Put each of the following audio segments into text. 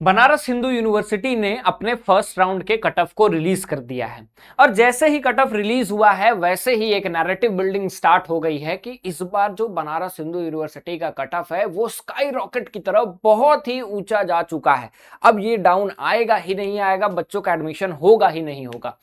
Banaras Hindu university ने अपने first round के कट ऑफ को रिलीज कर दिया है और जैसे ही कट ऑफ रिलीज हुआ है वैसे ही एक नैरेटिव बिल्डिंग स्टार्ट हो गई है कि इस बार जो बनारस हिंदू यूनिवर्सिटी का कट ऑफ है वो स्काई रॉकेट की तरफ बहुत ही ऊंचा जा चुका है। अब ये डाउन आएगा ही नहीं आएगा, बच्चों का एडमिशन होगा ही नहीं होगा।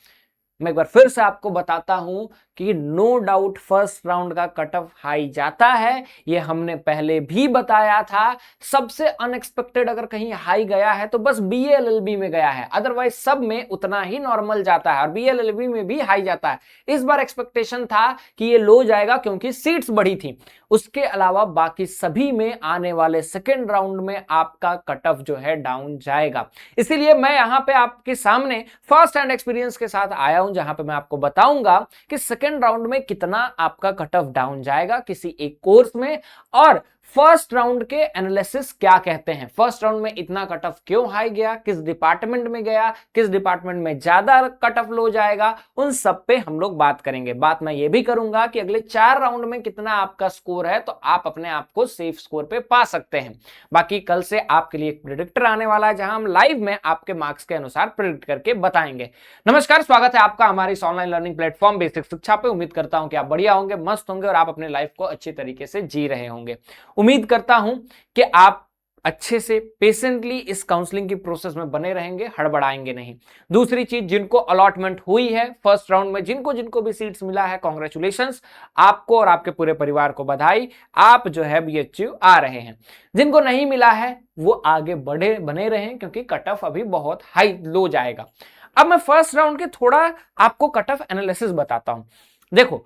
मैं एक बार फिर से आपको बताता हूं कि नो डाउट फर्स्ट राउंड का कट ऑफ हाई जाता है, ये हमने पहले भी बताया था। सबसे अनएक्सपेक्टेड अगर कहीं हाई गया है तो बस बीएलएलबी में गया है, अदरवाइज सब में उतना ही नॉर्मल जाता है और बीएलएलबी में भी हाई जाता है। इस बार एक्सपेक्टेशन था कि ये लो जाएगा क्योंकि सीट्स बढ़ी थी, उसके अलावा बाकी सभी में आने वाले सेकेंड राउंड में आपका कट ऑफ जो है डाउन जाएगा। इसीलिए मैं यहां पे आपके सामने फर्स्ट हैंड एक्सपीरियंस के साथ आया हूं जहां पे मैं आपको बताऊंगा कि सेकेंड राउंड में कितना आपका कट ऑफ डाउन जाएगा किसी एक कोर्स में, और फर्स्ट राउंड के एनालिसिस क्या कहते हैं। फर्स्ट राउंड में इतना कट ऑफ क्यों हाई गया, किस डिपार्टमेंट में गया, किस डिपार्टमेंट में ज्यादा कट ऑफ लो जाएगा, उन सब पे हम लोग बात करेंगे। बात मैं ये भी करूंगा कि अगले 4 राउंड में कितना आपका स्कोर है तो आप अपने आप को सेफ स्कोर पे पा सकते हैं। बाकी कल से आपके लिए एक प्रेडिक्टर आने वाला है जहां हम लाइव में आपके मार्क्स के अनुसार प्रेडिक्ट करके बताएंगे। नमस्कार, स्वागत है आपका हमारी इस ऑनलाइन लर्निंग प्लेटफॉर्म बेसिक शिक्षा पे। उम्मीद करता हूं कि आप बढ़िया होंगे, मस्त होंगे और आप अपने लाइफ को अच्छे तरीके से जी रहे होंगे। उम्मीद करता हूं कि आप अच्छे से पेशेंटली इस काउंसलिंग की प्रोसेस में बने रहेंगे, हड़बड़ाएंगे नहीं। दूसरी चीज, जिनको अलॉटमेंट हुई है फर्स्ट राउंड में, जिनको जिनको भी सीट्स मिला है, कांग्रेचुलेशंस आपको और आपके पूरे परिवार को बधाई, आप जो है बीएचयू आ रहे हैं। जिनको नहीं मिला है वो आगे बढ़े बने रहें क्योंकि कट ऑफ अभी बहुत हाई लो जाएगा। अब मैं फर्स्ट राउंड के थोड़ा आपको कट ऑफ एनालिसिस बताता हूं। देखो,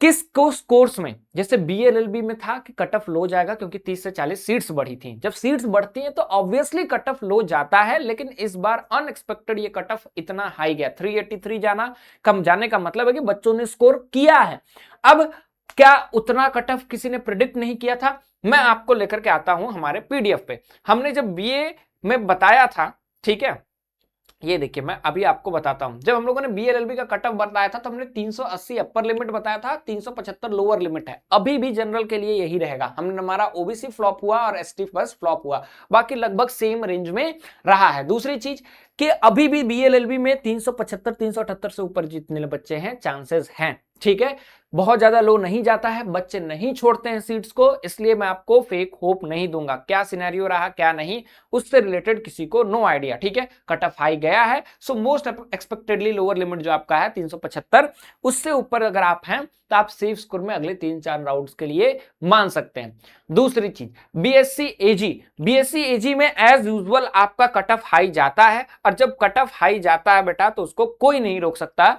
किस कोर्स में, जैसे बीएलएलबी में था कि कट ऑफ लो जाएगा क्योंकि 30 से 40 सीट्स बढ़ी थी। जब सीट्स बढ़ती हैं तो ऑब्वियसली कट ऑफ लो जाता है, लेकिन इस बार अनएक्सपेक्टेड ये कट ऑफ इतना हाई गया। 383 जाना, कम जाने का मतलब है कि बच्चों ने स्कोर किया है। अब क्या उतना कट ऑफ किसी ने प्रिडिक्ट नहीं किया था? मैं आपको लेकर के आता हूं हमारे पीडीएफ पे। हमने जब बीए में बताया था, ठीक है, ये देखिए मैं अभी आपको बताता हूं। जब हम लोगों ने बीएलएलबी का कट ऑफ बताया था तो हमने 380 अपर लिमिट बताया था, 375 लोअर लिमिट है। अभी भी जनरल के लिए यही रहेगा। हमने, हमारा ओबीसी फ्लॉप हुआ और एसटी बस फ्लॉप हुआ, बाकी लगभग सेम रेंज में रहा है। दूसरी चीज कि अभी भी बीएलएलबी में 375 378 से ऊपर जितने बच्चे हैं चांसेस हैं, ठीक है। बहुत ज्यादा लो नहीं जाता है, बच्चे नहीं छोड़ते हैं सीट्स को, इसलिए मैं आपको फेक होप नहीं दूंगा। क्या सिनेरियो रहा क्या नहीं उससे रिलेटेड किसी को नो आइडिया, ठीक है। कट ऑफ हाई गया है, so most expectedly lower limit जो आपका है 375, उससे ऊपर अगर आप हैं तो आप सेफ स्कोर में अगले 3-4 राउंड्स के लिए मान सकते हैं। दूसरी चीज, बीएससी एजी में एज यूजुअल आपका कट ऑफ हाई जाता है, और जब कट ऑफ हाई जाता है बेटा तो उसको कोई नहीं रोक सकता,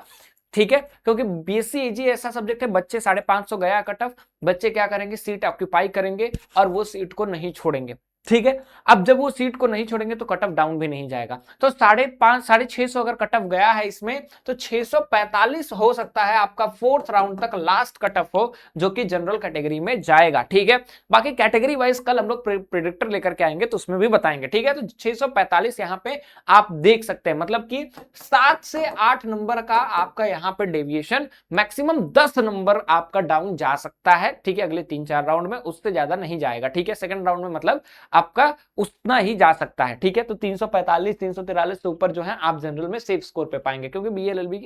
ठीक है। क्योंकि बीएससी एजी ऐसा सब्जेक्ट है, बच्चे 550 गया कट ऑफ, बच्चे क्या करेंगे, सीट ऑक्यूपाई करेंगे और वो सीट को नहीं छोड़ेंगे, ठीक है। अब जब वो सीट को नहीं छोड़ेंगे तो कट ऑफ डाउन भी नहीं जाएगा। तो 550 650 अगर कट ऑफ गया है इसमें तो 645 हो सकता है आपका फोर्थ राउंड तक लास्ट कट ऑफ हो, जो कि जनरल कैटेगरी में जाएगा, ठीक है। बाकी कैटेगरी वाइज कल हम लोग प्रेडिक्टर लेकर के आएंगे तो उसमें भी बताएंगे, ठीक है। तो 645 यहां पे आप देख सकते हैं, मतलब कि 7 से 8 नंबर का आपका यहां पे डेविएशन, मैक्सिमम 10 नंबर आपका डाउन जा सकता है, ठीक है, अगले 3-4 राउंड में। उससे ज्यादा नहीं जाएगा, ठीक है। सेकंड राउंड में मतलब आपका उतना ही जा सकता है, ठीक है। तो 345 343 से ऊपर जो है आप जनरल में सेफ स्कोर पे पाएंगे, क्योंकि बीएलएलबी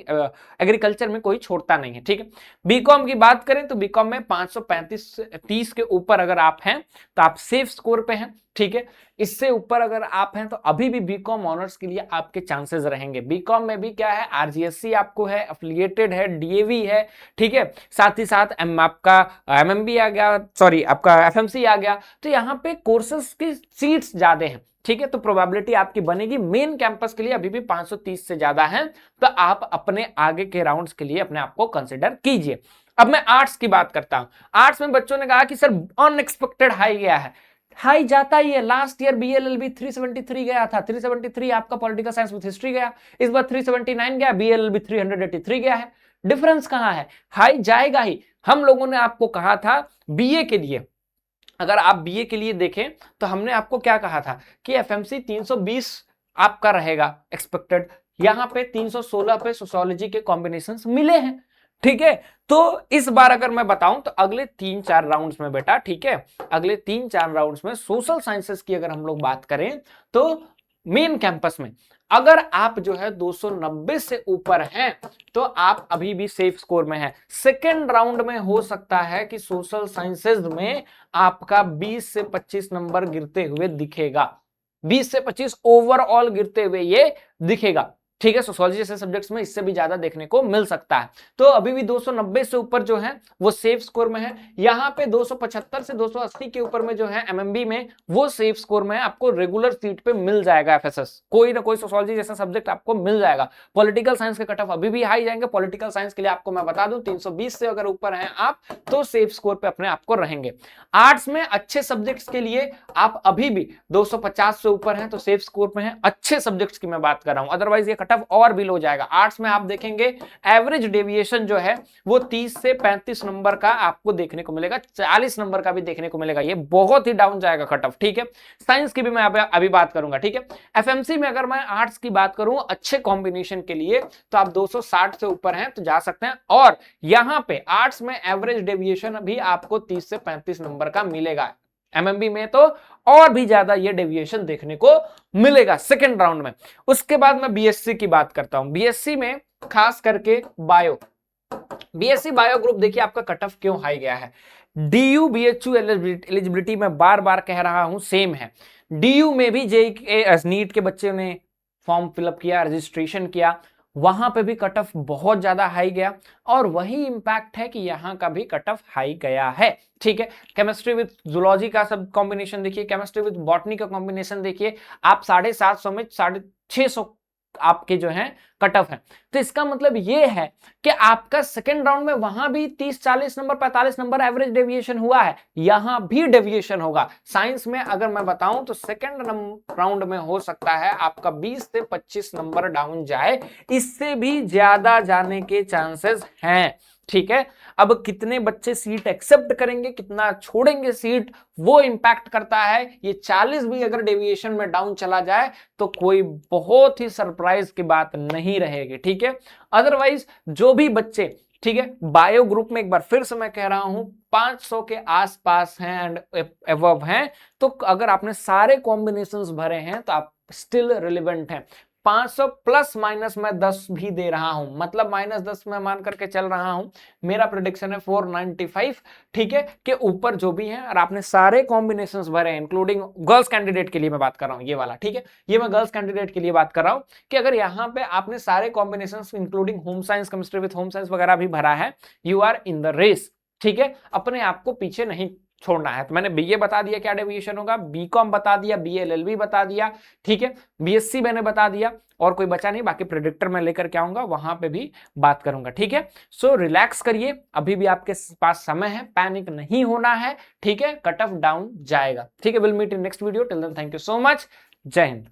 एग्रीकल्चर में कोई छोड़ता नहीं है, ठीक है। बीकॉम की बात करें तो बीकॉम में 535 30 के ऊपर अगर आप हैं तो आप सेफ स्कोर पे हैं, ठीक है। इससे ऊपर अगर आप हैं तो अभी भी बीकॉम ऑनर्स के लिए आपके चांसेस रहेंगे। बीकॉम में भी क्या है, आरजीएससी आपको है, एफिलिएटेड है, डीएवी है, ठीक है। साथ ही साथ आपका एमएमबी आ गया, सॉरी आपका एफएमसी आ गया। तो यहाँ पे कोर्सेज की सीट्स ज्यादा हैं, ठीक है। तो प्रोबेबिलिटी आपकी बनेगी। मेन कैंपस के लिए अभी भी 530 से ज्यादा है, तो आप अपने आगे के राउंड्स के लिए अपने आप को कंसिडर कीजिए। अब मैं आर्ट्स की बात करता हूं। आर्ट्स में बच्चों ने कहा कि सर अनएक्सपेक्टेड हाई गया है। हाई जाता ही है। लास्ट ईयर बीएलएलबी 373 गया था, 373 आपका पॉलिटिकल साइंस विद हिस्ट्री गया, इस बार 379 गया, बीएलएलबी 383 गया है। डिफरेंस कहां है? हाई जाएगा ही। हम लोगों ने आपको कहा था बीए के लिए, अगर आप बीए के लिए देखें तो हमने आपको क्या कहा था कि एफएमसी 320 आपका रहेगा एक्सपेक्टेड, यहां पे 316 पे सोशियोलॉजी के कॉम्बिनेशंस मिले हैं, ठीक है। तो इस बार अगर मैं बताऊं तो अगले 3-4 राउंड्स में बेटा, ठीक है, अगले 3-4 राउंड्स में सोशल साइंसेस की अगर हम लोग बात करें तो मेन कैंपस में अगर आप जो है 290 से ऊपर हैं तो आप अभी भी सेफ स्कोर में हैं। सेकेंड राउंड में हो सकता है कि सोशल साइंसेज में आपका 20 से 25 नंबर गिरते हुए दिखेगा, 20 से 25 ओवरऑल गिरते हुए ये दिखेगा, ठीक है। सोशियोलॉजी जैसे सब्जेक्ट्स में इससे भी ज्यादा देखने को मिल सकता है। तो अभी भी 290 से ऊपर जो है वो सेफ स्कोर में है। यहां पे 275 से 280 के ऊपर में जो है एमएमबी में वो सेफ स्कोर में है, आपको रेगुलर सीट पे मिल जाएगा एफएसएस, कोई ना कोई सोशियोलॉजी जैसा सब्जेक्ट आपको मिल जाएगा। पॉलिटिकल साइंस के कट ऑफ अभी भी हाई जाएंगे। पॉलिटिकल साइंस के लिए आपको मैं बता दूं 320 से अगर ऊपर हैं आप तो सेफ स्कोर पे अपने आपको रहेंगे। आर्ट्स में अच्छे सब्जेक्ट्स के लिए आप अभी भी 250 से ऊपर हैं तो सेफ स्कोर में है, अच्छे सब्जेक्ट्स की मैं बात कर रहा हूं। अदरवाइज ये कट ऑफ और भी लो जाएगा। आर्ट्स में आप देखेंगे एवरेज डेविएशन जो है वो 30 से 35 नंबर का आपको देखने को मिलेगा, 40 नंबर का भी देखने को मिलेगा, ये बहुत ही डाउन जाएगा कट ऑफ, ठीक है। साइंस की भी मैं अभी बात करूंगा, ठीक है। एफएमसी में अगर मैं आर्ट्स की बात करूं अच्छे कॉम्बिनेशन के लिए तो आप 260 से ऊपर हैं तो जा सकते हैं। और यहां पे आर्ट्स में एवरेज डेविएशन भी आपको 30 से 35 नंबर का मिलेगा। एमएमबी में तो और भी ज्यादा ये डेविएशन देखने को मिलेगा सेकेंड राउंड में। उसके बाद मैं बीएससी की बात करता हूं। बीएससी में खास करके बायो, बीएससी बायो ग्रुप देखिए आपका कट ऑफ क्यों हाई गया है। डीयू बीएचयू एलिजिबिलिटी में बार बार कह रहा हूं सेम है। डीयू में भी जेईई नीट के बच्चे ने फॉर्म फिलअप किया, रजिस्ट्रेशन किया, वहां पे भी कट ऑफ बहुत ज्यादा हाई गया और वही इंपैक्ट है कि यहां का भी कट ऑफ हाई गया है, ठीक है। केमिस्ट्री विद जूलॉजी का सब कॉम्बिनेशन देखिए, केमिस्ट्री विद बॉटनी का कॉम्बिनेशन देखिए, आप 750 में 650 आपके जो है कट ऑफ है। तो इसका मतलब ये है कि आपका सेकेंड राउंड में वहां भी 30-40 नंबर 45 नंबर एवरेज डेविएशन हुआ है, यहां भी डेविएशन होगा। साइंस में अगर मैं बताऊं तो सेकेंड राउंड में हो सकता है आपका 20 से 25 नंबर डाउन जाए, इससे भी ज्यादा जाने के चांसेस हैं, ठीक है। अब कितने बच्चे सीट एक्सेप्ट करेंगे, कितना छोड़ेंगे सीट, वो इंपैक्ट करता है। ये 40 भी अगर डेविएशन में डाउन चला जाए तो कोई बहुत ही सरप्राइज की बात नहीं रहेगी, ठीक है। अदरवाइज जो भी बच्चे, ठीक है, बायो ग्रुप में एक बार फिर से मैं कह रहा हूं 500 के आसपास हैं एंड एबव हैं, तो अगर आपने सारे कॉम्बिनेशंस भरे हैं तो आप स्टिल रिलेवेंट हैं। 500 प्लस माइनस मैं 10 भी दे रहा हूं, मतलब -10 में मान करके चल रहा हूं। मेरा प्रेडिक्शन है 495, ठीक है, के ऊपर जो भी है और आपने सारे कॉम्बिनेशंस भरे हैं, इंक्लूडिंग गर्ल्स कैंडिडेट के लिए मैं बात कर रहा हूं ये वाला, ठीक है। ये मैं गर्ल्स कैंडिडेट के लिए बात कर रहा हूं कि अगर यहां पे आपने सारे combinations including home science, chemistry with home science वगैरह भी भरा है, you are in the race, ठीक है। अपने आप को पीछे नहीं छोड़ना है। तो मैंने बीए बता दिया क्या डेविएशन होगा, बीकॉम बता दिया, बीएलएलबी बता दिया, ठीक है, बीएससी मैंने बता दिया और कोई बचा नहीं। बाकी प्रेडिक्टर मैं लेकर के आऊंगा, वहां पे भी बात करूंगा, ठीक है। सो रिलैक्स करिए, अभी भी आपके पास समय है, पैनिक नहीं होना है, ठीक है। कट ऑफ डाउन जाएगा, ठीक है। Will meet in next video, till then thank you so much, Jai Hind.